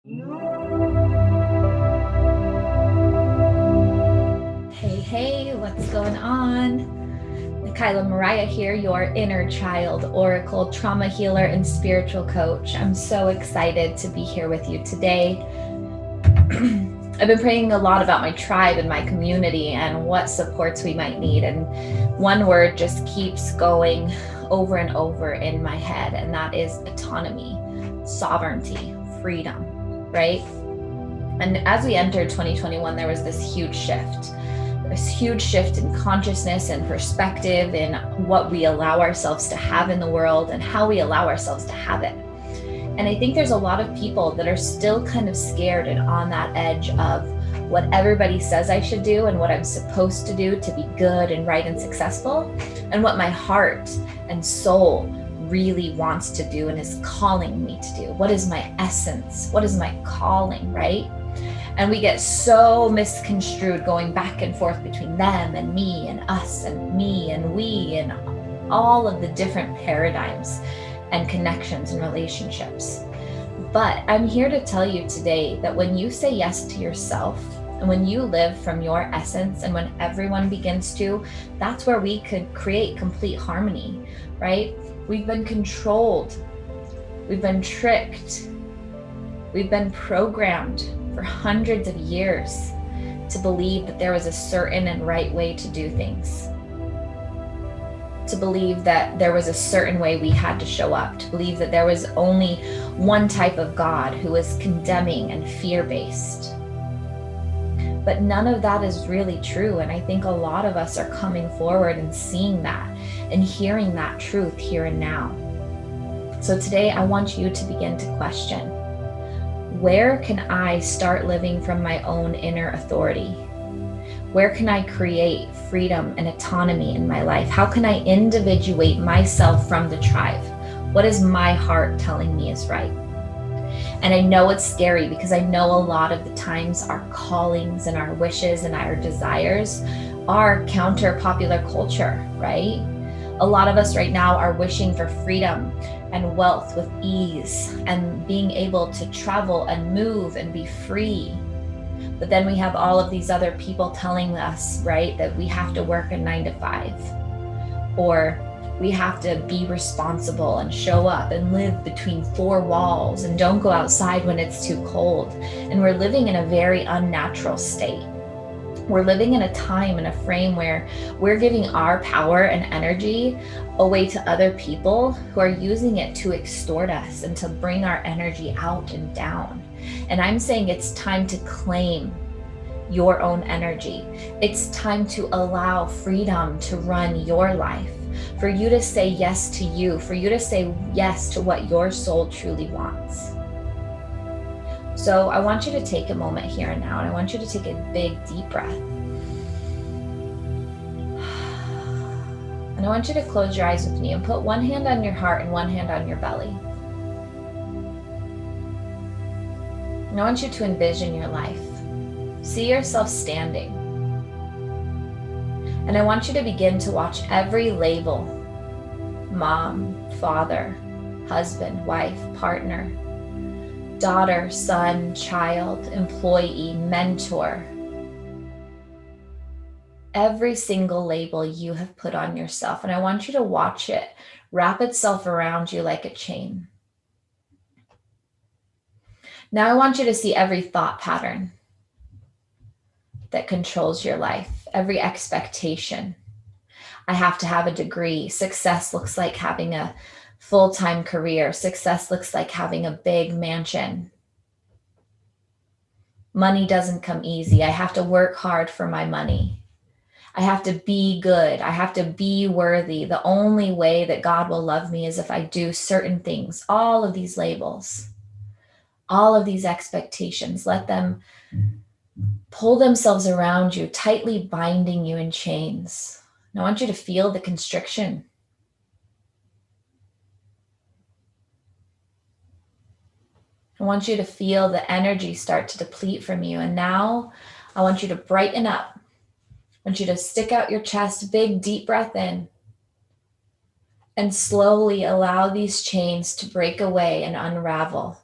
Hey, what's going on? Kyla Mariah here, your inner child oracle, trauma healer, and spiritual coach. I'm so excited to be here with you today. I've been praying a lot about my tribe and my community and what supports we might need. And one word just keeps going over and over in my head, and that is autonomy, sovereignty, freedom, right? And as we entered 2021, there was this huge shift in consciousness and perspective in what we allow ourselves to have in the world and how we allow ourselves to have it. And I think there's a lot of people that are still kind of scared and on that edge of what everybody says I should do and what I'm supposed to do to be good and right and successful, and what my heart and soul really wants to do and is calling me to do. What is my essence? What is my calling, right? And we get so misconstrued going back and forth between them and me and us and me and we and all of the different paradigms and connections and relationships. But I'm here to tell you today that when you say yes to yourself and when you live from your essence and when everyone begins to, that's where we could create complete harmony, right? We've been controlled, we've been tricked, we've been programmed for hundreds of years to believe that there was a certain and right way to do things, to believe that there was a certain way we had to show up, to believe that there was only one type of God who was condemning and fear-based. But none of that is really true. And I think a lot of us are coming forward and seeing that and hearing that truth here and now. So today I want you to begin to question, where can I start living from my own inner authority? Where can I create freedom and autonomy in my life? How can I individuate myself from the tribe? What is my heart telling me is right? And I know it's scary because I know a lot of the times our callings and our wishes and our desires are counter popular culture, right? A lot of us right now are wishing for freedom and wealth with ease and being able to travel and move and be free. But then we have all of these other people telling us, right, that we have to work a 9 to 5, or we have to be responsible and show up and live between 4 walls and don't go outside when it's too cold. And we're living in a very unnatural state. We're living in a time and a frame where we're giving our power and energy away to other people who are using it to extort us and to bring our energy out and down. And I'm saying it's time to claim your own energy. It's time to allow freedom to run your life, for you to say yes to you, for you to say yes to what your soul truly wants. So I want you to take a moment here and now, and I want you to take a big, deep breath. And I want you to close your eyes with me and put one hand on your heart and one hand on your belly. And I want you to envision your life. See yourself standing. And I want you to begin to watch every label: mom, father, husband, wife, partner, daughter, son, child, employee, mentor. Every single label you have put on yourself. And I want you to watch it wrap itself around you like a chain. Now I want you to see every thought pattern that controls your life, every expectation. I have to have a degree. Success looks like having a full-time career. Success looks like having a big mansion. Money doesn't come easy. I have to work hard for my money. I have to be good. I have to be worthy. The only way that God will love me is if I do certain things. All of these labels, all of these expectations, let them pull themselves around you, tightly binding you in chains. And I want you to feel the constriction. I want you to feel the energy start to deplete from you. And now I want you to brighten up. I want you to stick out your chest, big, deep breath in, and slowly allow these chains to break away and unravel.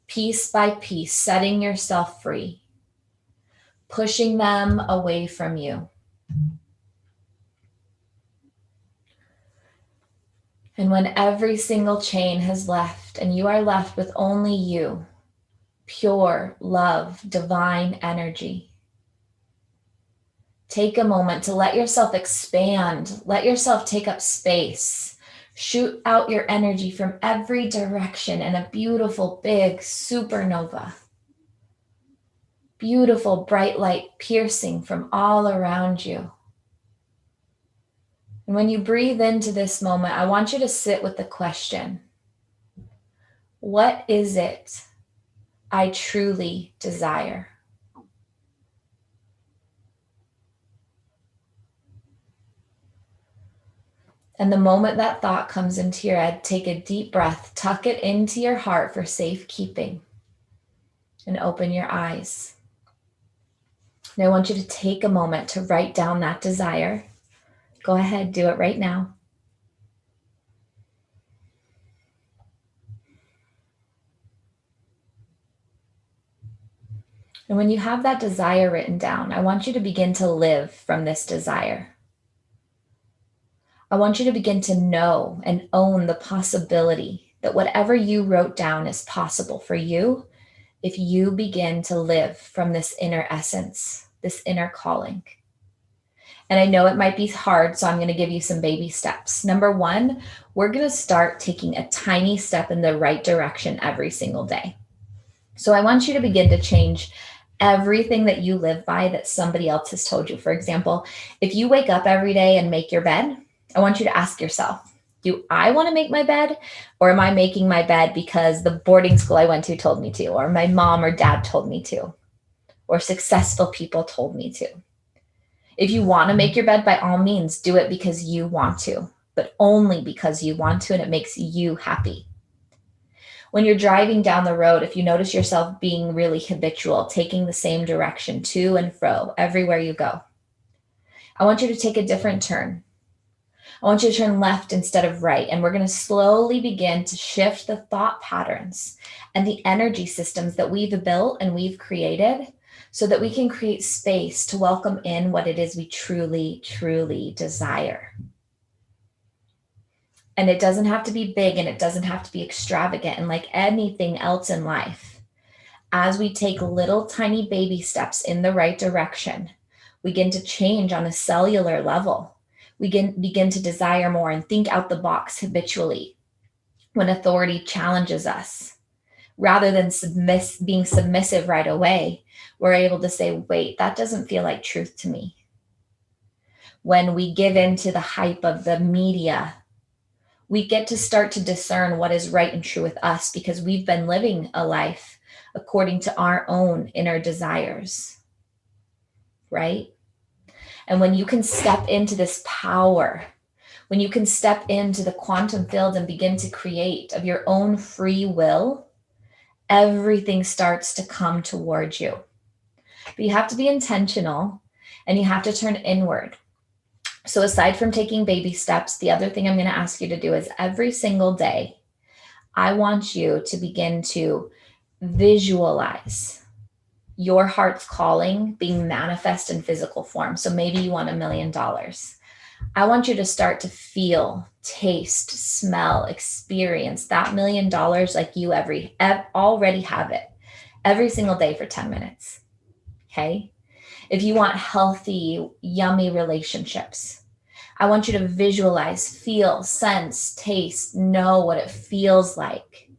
piece by piece, setting yourself free, pushing them away from you. And when every single chain has left and you are left with only you, pure love, divine energy, take a moment to let yourself expand, let yourself take up space, shoot out your energy from every direction in a beautiful big supernova. Beautiful bright light piercing from all around you. And when you breathe into this moment, I want you to sit with the question, what is it I truly desire? And the moment that thought comes into your head, take a deep breath, tuck it into your heart for safekeeping, and open your eyes. And I want you to take a moment to write down that desire. Go ahead, do it right now. And when you have that desire written down, I want you to begin to live from this desire. I want you to begin to know and own the possibility that whatever you wrote down is possible for you if you begin to live from this inner essence, this inner calling. And I know it might be hard, so I'm going to give you some baby steps. Number one, we're going to start taking a tiny step in the right direction every single day. So I want you to begin to change everything that you live by that somebody else has told you. For example, if you wake up every day and make your bed, I want you to ask yourself, do I want to make my bed, or am I making my bed because the boarding school I went to told me to, or my mom or dad told me to, or successful people told me to? If you want to make your bed, by all means, do it because you want to, but only because you want to and it makes you happy. When you're driving down the road, if you notice yourself being really habitual, taking the same direction to and fro everywhere you go, I want you to take a different turn. I want you to turn left instead of right. And we're going to slowly begin to shift the thought patterns and the energy systems that we've built and we've created so that we can create space to welcome in what it is we truly, truly desire. And it doesn't have to be big and it doesn't have to be extravagant. And like anything else in life, as we take little tiny baby steps in the right direction, we begin to change on a cellular level. We begin to desire more and think out the box habitually when authority challenges us. Rather than being submissive right away, we're able to say, wait, that doesn't feel like truth to me. When we give in to the hype of the media, we get to start to discern what is right and true with us because we've been living a life according to our own inner desires, right? And when you can step into this power, when you can step into the quantum field and begin to create of your own free will, everything starts to come towards you. But you have to be intentional and you have to turn inward. So aside from taking baby steps, the other thing I'm going to ask you to do is every single day, I want you to begin to visualize your heart's calling being manifest in physical form. So maybe you want $1 million. I want you to start to feel, taste, smell, experience that $1 million like you already have it every single day for 10 minutes. Okay? If you want healthy, yummy relationships, I want you to visualize, feel, sense, taste, know what it feels like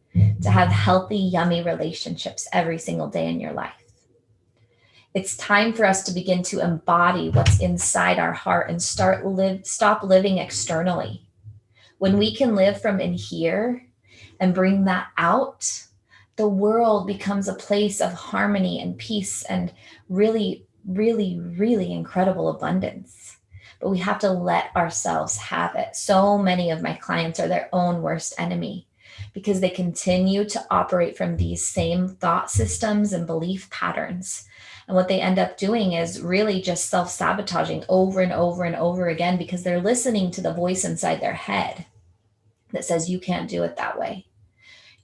to have healthy, yummy relationships every single day in your life. It's time for us to begin to embody what's inside our heart and stop living externally. When we can live from in here and bring that out, the world becomes a place of harmony and peace and really, really, really incredible abundance. But we have to let ourselves have it. So many of my clients are their own worst enemy because they continue to operate from these same thought systems and belief patterns. And what they end up doing is really just self-sabotaging over and over and over again because they're listening to the voice inside their head that says, you can't do it that way.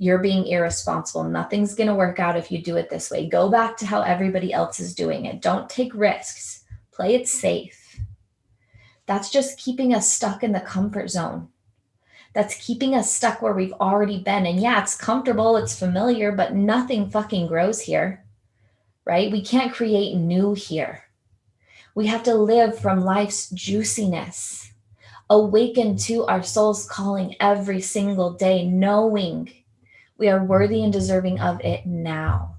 You're being irresponsible. Nothing's going to work out if you do it this way. Go back to how everybody else is doing it. Don't take risks. Play it safe. That's just keeping us stuck in the comfort zone. That's keeping us stuck where we've already been. And yeah, it's comfortable, it's familiar, but nothing fucking grows here, right? We can't create new here. We have to live from life's juiciness, awaken to our soul's calling every single day, knowing we are worthy and deserving of it now.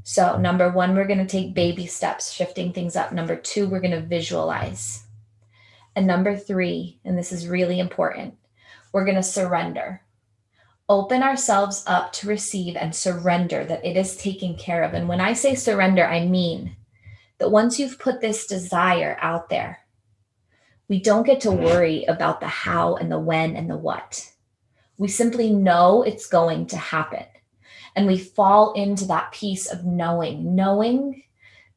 So, number one, we're going to take baby steps, shifting things up. Number two, we're going to visualize. And number three, and this is really important, we're going to surrender. Open ourselves up to receive and surrender that it is taken care of. And when I say surrender, I mean that once you've put this desire out there, we don't get to worry about the how and the when and the what. We simply know it's going to happen. And we fall into that piece of knowing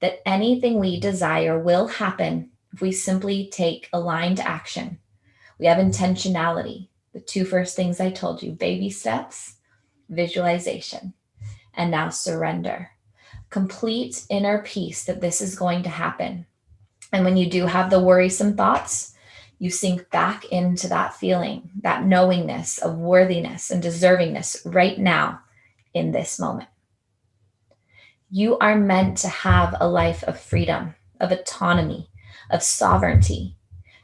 that anything we desire will happen if we simply take aligned action. We have intentionality. The two first things I told you, baby steps, visualization, and now surrender. Complete inner peace that this is going to happen. And when you do have the worrisome thoughts, you sink back into that feeling, that knowingness of worthiness and deservingness right now in this moment. You are meant to have a life of freedom, of autonomy, of sovereignty.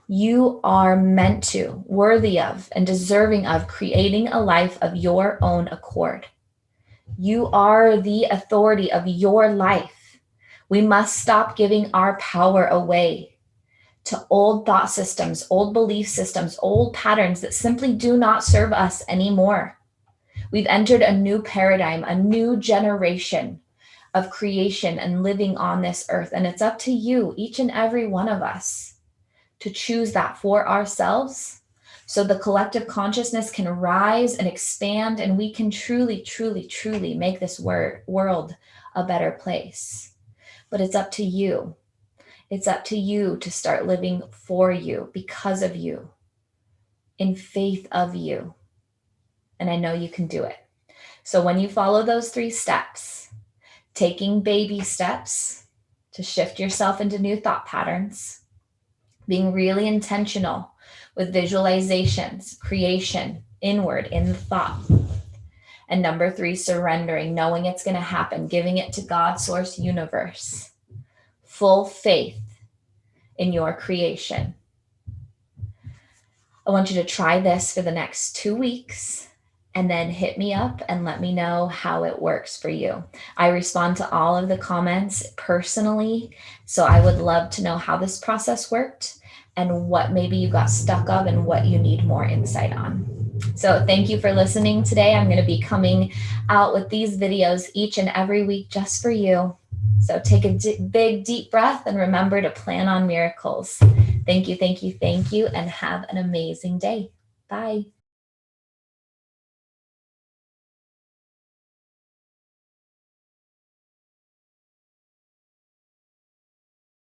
You are meant to, worthy of, and deserving of creating a life of your own accord. You are the authority of your life. We must stop giving our power away to old thought systems, old belief systems, old patterns that simply do not serve us anymore. We've entered a new paradigm, a new generation of creation and living on this earth. And it's up to you, each and every one of us, to choose that for ourselves so the collective consciousness can rise and expand and we can truly, truly, truly make this world a better place. But it's up to you. It's up to you to start living for you, because of you, in faith of you. And I know you can do it. So when you follow those 3 steps, taking baby steps to shift yourself into new thought patterns, being really intentional with visualizations, creation, inward in the thought. And number 3, surrendering, knowing it's going to happen, giving it to God, source, universe. Full faith in your creation. I want you to try this for the next 2 weeks and then hit me up and let me know how it works for you. I respond to all of the comments personally, so I would love to know how this process worked and what maybe you got stuck of and what you need more insight on. So thank you for listening today. I'm going to be coming out with these videos each and every week just for you. So take a big, deep breath and remember to plan on miracles. Thank you, thank you, thank you, and have an amazing day. Bye.